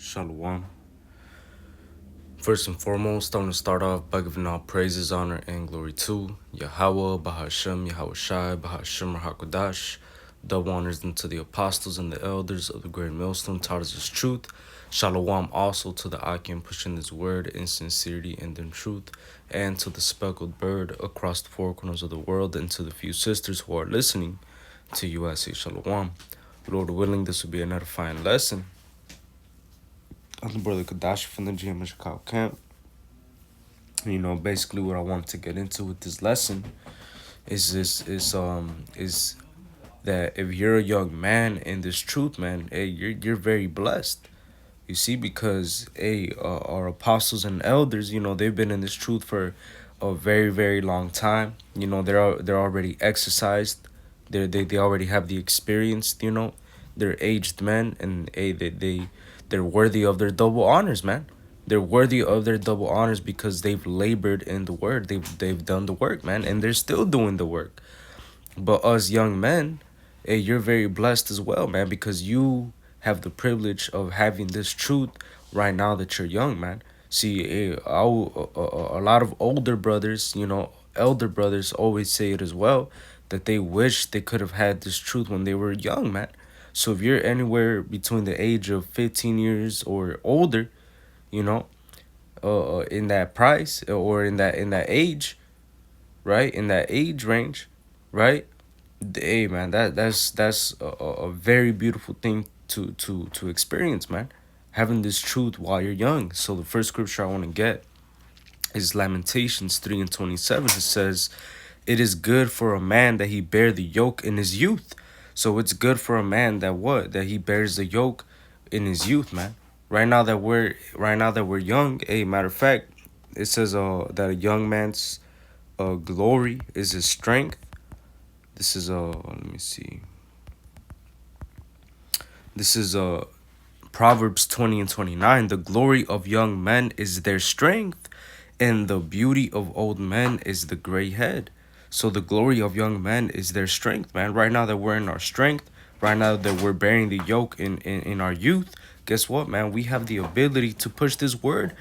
Shalom. First and foremost, I want to start off by giving all praises, honor, and glory to Yahweh, Bahashem, Yahweh Shai, Bahashem, Hakodash. Double honors unto the apostles and the elders of the great millstone, taught us his truth. Shalom also to the Akim pushing his word in sincerity and in truth, and to the speckled bird across the four corners of the world, and to the few sisters who are listening to you. I say Shalom. Lord willing, this will be an edifying lesson. I'm the brother Kadashi from the GM Chicago camp. Basically what I want to get into with this lesson is that if you're a young man in this truth, man, hey, you're very blessed. You see, because our apostles and elders, they've been in this truth for a very, very long time. They're already exercised. They already have the experience. They're aged men, and they're worthy of their double honors, man. They're worthy of their double honors because they've labored in the word. They've done the work, man, and they're still doing the work. But us young men, hey, you're very blessed as well, man, because you have the privilege of having this truth right now that you're young, man. See, a lot of older brothers, elder brothers always say it as well, that they wish they could have had this truth when they were young, man. So if you're anywhere between the age of 15 years or older, you know, in that price or in that age, right, in that age range, right? Hey, man, that's a very beautiful thing to experience, man. Having this truth while you're young. So the first scripture I want to get is Lamentations 3:27. It says, "It is good for a man that he bear the yoke in his youth." So it's good for a man that he bears the yoke in his youth, man. Right now that we're young, matter of fact, it says that a young man's glory is his strength. This is let me see. This is Proverbs 20:29. The glory of young men is their strength, and the beauty of old men is the gray head. So the glory of young men is their strength, man. Right now that we're in our strength, right now that we're bearing the yoke in our youth, guess what, man? We have the ability to push this word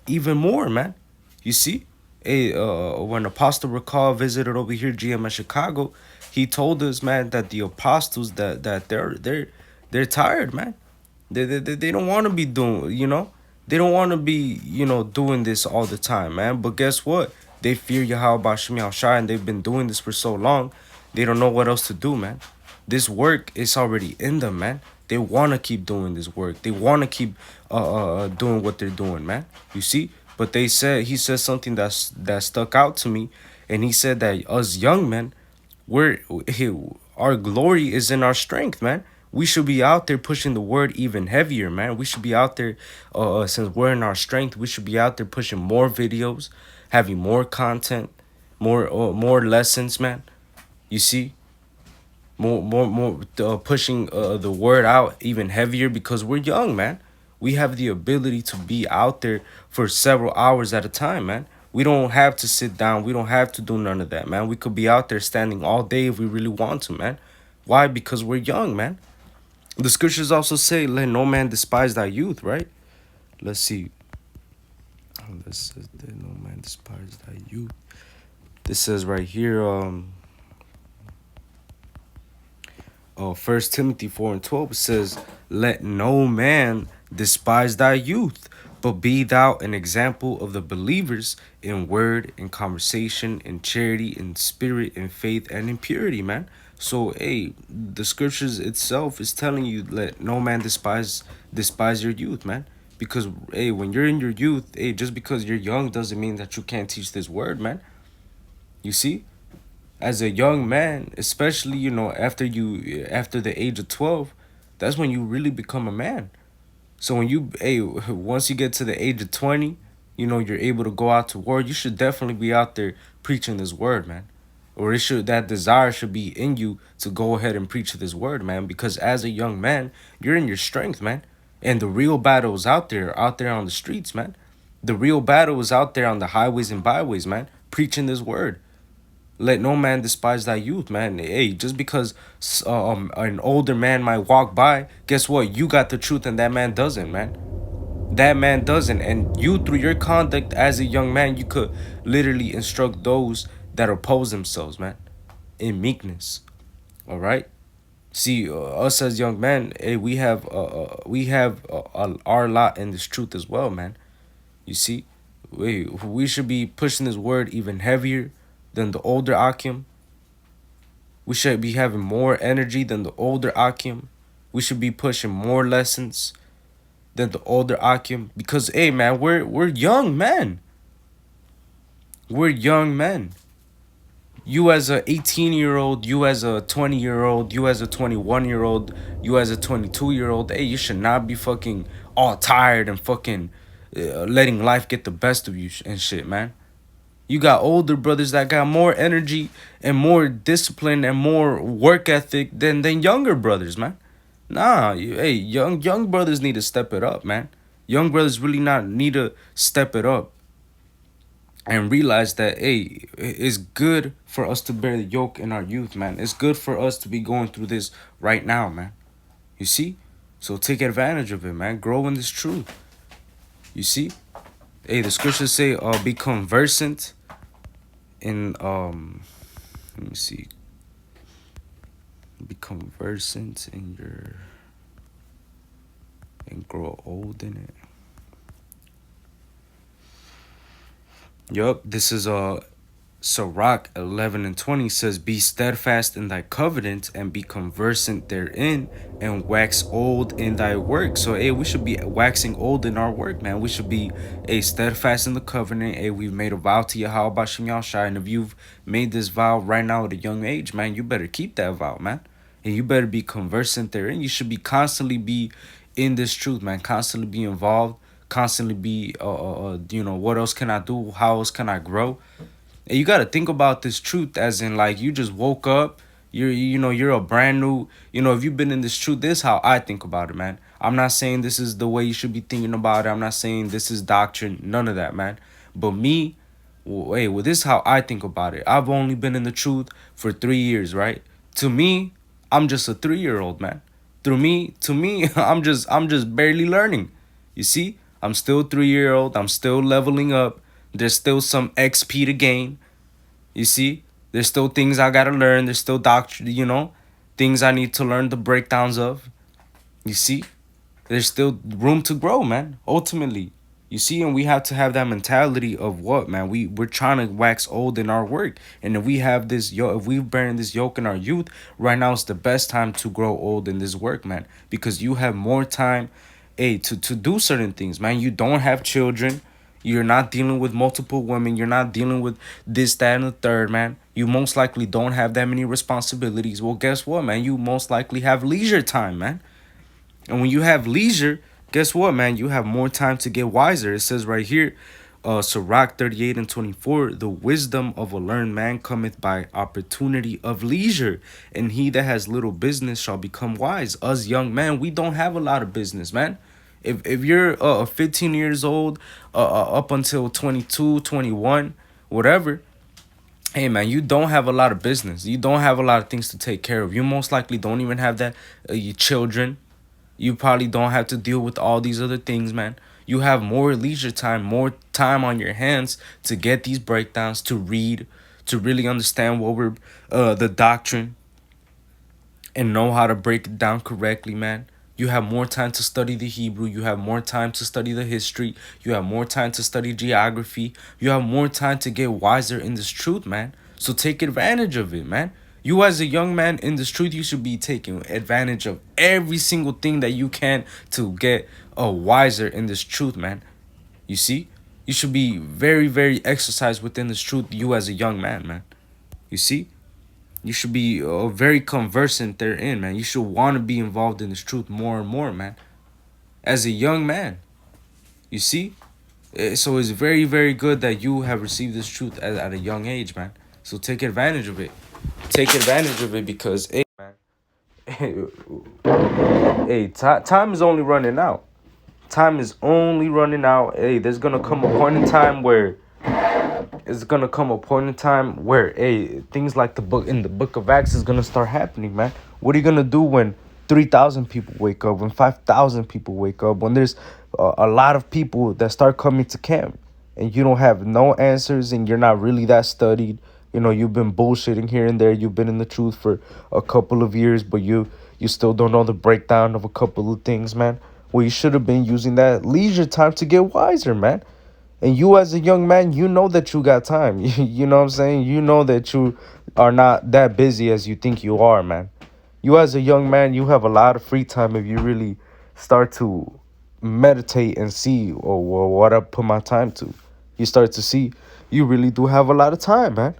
even more, man. You see? When Apostle Recall visited over here, GMS Chicago, he told us, man, that the apostles that they're tired, man. They don't want to be doing, they don't want to be, doing this all the time, man. But guess what? They fear Yahweh Bashim Yahushua, and they've been doing this for so long, they don't know what else to do, man. This work is already in them, man. They want to keep doing this work. They want to keep doing what they're doing, man. You see? But he said something that stuck out to me, and he said that us young men, our glory is in our strength, man. We should be out there pushing the word even heavier, man. We should be out there, since we're in our strength, we should be out there pushing more videos, having more content, more lessons, man. You see, more pushing the word out even heavier because we're young, man. We have the ability to be out there for several hours at a time, man. We don't have to sit down. We don't have to do none of that, man. We could be out there standing all day if we really want to, man. Why? Because we're young, man. The scriptures also say, "Let no man despise thy youth," right? Let's see. This says, "Let no man despise thy youth." This says right here, 1 Timothy 4:12, it says, "Let no man despise thy youth, but be thou an example of the believers in word, in conversation, in charity, in spirit, in faith, and in purity," man. So, the scriptures itself is telling you, let no man despise your youth, man. Because, when you're in your youth, just because you're young doesn't mean that you can't teach this word, man. You see? As a young man, especially, after the age of 12, that's when you really become a man. So once you get to the age of 20, you're able to go out to war. You should definitely be out there preaching this word, man. Or that desire should be in you to go ahead and preach this word, man. Because as a young man, you're in your strength, man. And the real battle is out there on the streets, man. The real battle is out there on the highways and byways, man. Preaching this word. Let no man despise thy youth, man. Hey, just because an older man might walk by, guess what? You got the truth and that man doesn't, man. That man doesn't. And you, through your conduct as a young man, you could literally instruct those that oppose themselves, man, in meekness. All right. See, us as young men, hey, we have our lot in this truth as well, man. You see, we should be pushing this word even heavier than the older Akim. We should be having more energy than the older Akim. We should be pushing more lessons than the older Akim because, hey, man, we're young men. We're young men. You as a 18-year-old, you as a 20-year-old, you as a 21-year-old, you as a 22-year-old, hey, you should not be fucking all tired and fucking letting life get the best of you and shit, man. You got older brothers that got more energy and more discipline and more work ethic than younger brothers, man. Nah, hey, young brothers need to step it up, man. Young brothers really not need to step it up and realize that, hey, it's good for us to bear the yoke in our youth, man. It's good for us to be going through this right now, man. You see? So take advantage of it, man. Grow in this truth. You see? Hey, the scriptures say, be conversant in let me see. Be conversant in your and grow old in it. Yup, this is Sirach 11:20 says, "Be steadfast in thy covenant and be conversant therein, and wax old in thy work." So, hey, we should be waxing old in our work, man. We should be steadfast in the covenant. Hey, we've made a vow to Yahweh Bashim Yahushai, and if you've made this vow right now at a young age, man, you better keep that vow, man. And you better be conversant therein. You should be constantly be in this truth, man. Constantly be involved. Constantly be, what else can I do? How else can I grow? And you got to think about this truth as in, like, you just woke up, you're a brand new, if you've been in this truth, this is how I think about it, man. I'm not saying this is the way you should be thinking about it. I'm not saying this is doctrine, none of that, man. But me, this is how I think about it. I've only been in the truth for 3 years, right? To me, I'm just a 3-year-old, man. To me, I'm just barely learning. You see, I'm still 3-year-old. I'm still leveling up. There's still some XP to gain. You see, there's still things I gotta learn. There's still doctrine, things I need to learn the breakdowns of. You see, there's still room to grow, man. Ultimately, you see, and we have to have that mentality of what, man. We're trying to wax old in our work, and if we have this if we've bearing this yoke in our youth, right now is the best time to grow old in this work, man, because you have more time, to do certain things, man. You don't have children. You're not dealing with multiple women. You're not dealing with this, that, and the third, man. You most likely don't have that many responsibilities. Well, guess what, man? You most likely have leisure time, man. And when you have leisure, guess what, man? You have more time to get wiser. It says right here, Sirach 38:24, the wisdom of a learned man cometh by opportunity of leisure, and he that has little business shall become wise. Us young men, we don't have a lot of business, man. If you're 15 years old, up until 22, 21, whatever, hey, man, you don't have a lot of business. You don't have a lot of things to take care of. You most likely don't even have that, your children. You probably don't have to deal with all these other things, man. You have more leisure time, more time on your hands to get these breakdowns, to read, to really understand what we're, the doctrine, and know how to break it down correctly, man. You have more time to study the Hebrew. You have more time to study the history. You have more time to study geography. You have more time to get wiser in this truth, man. So take advantage of it, man. You as a young man in this truth, you should be taking advantage of every single thing that you can to get wiser in this truth, man. You see? You should be very, very exercised within this truth, you as a young man, man. You see? You should be very conversant therein, man. You should want to be involved in this truth more and more, man. As a young man, you see? So it's very, very good that you have received this truth at a young age, man. So take advantage of it. Take advantage of it because, hey, man. Hey, time is only running out. Time is only running out. Hey, there's going to come a point in time where it's gonna come a point in time where things like the book of Acts is gonna start happening, man. What are you gonna do when 3,000 people wake up, when 5,000 people wake up, when there's a lot of people that start coming to camp, and you don't have no answers, and you're not really that studied. You know, you've been bullshitting here and there. You've been in the truth for a couple of years, but you still don't know the breakdown of a couple of things, man. Well, you should have been using that leisure time to get wiser, man. And you as a young man, you know that you got time. You know what I'm saying? You know that you are not that busy as you think you are, man. You as a young man, you have a lot of free time if you really start to meditate and see, oh, well, what I put my time to. You start to see you really do have a lot of time, man.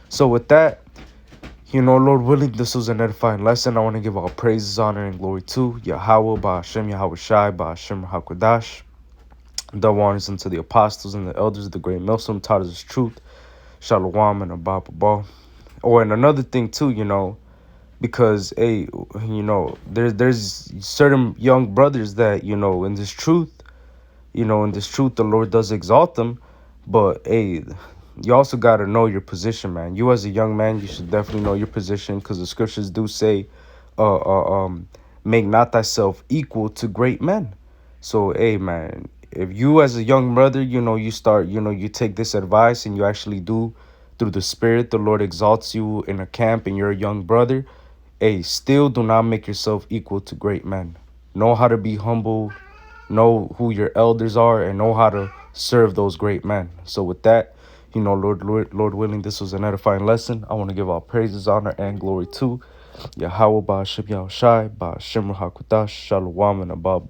So with that, Lord willing, this was an edifying lesson. I want to give all praises, honor, and glory to Yahweh, Ba'ashem, Yahweh Shai, Ba'ashem, HaKodash. Double honors unto the apostles and the elders of the great millstone taught us truth. Shalom and Abba Ba. Or and another thing too, because there's certain young brothers that, in this truth the Lord does exalt them. But you also gotta know your position, man. You as a young man, you should definitely know your position, because the scriptures do say, make not thyself equal to great men. So, man, if you as a young brother, you take this advice and you actually do, through the Spirit, the Lord exalts you in a camp and you're a young brother, still do not make yourself equal to great men. Know how to be humble, know who your elders are, and know how to serve those great men. So with that, Lord willing, this was an edifying lesson. I want to give all praises, honor, and glory to Yahweh, Ba'ashem Yahushai, Ba'ashem Hakudash, Shalom, and Abba.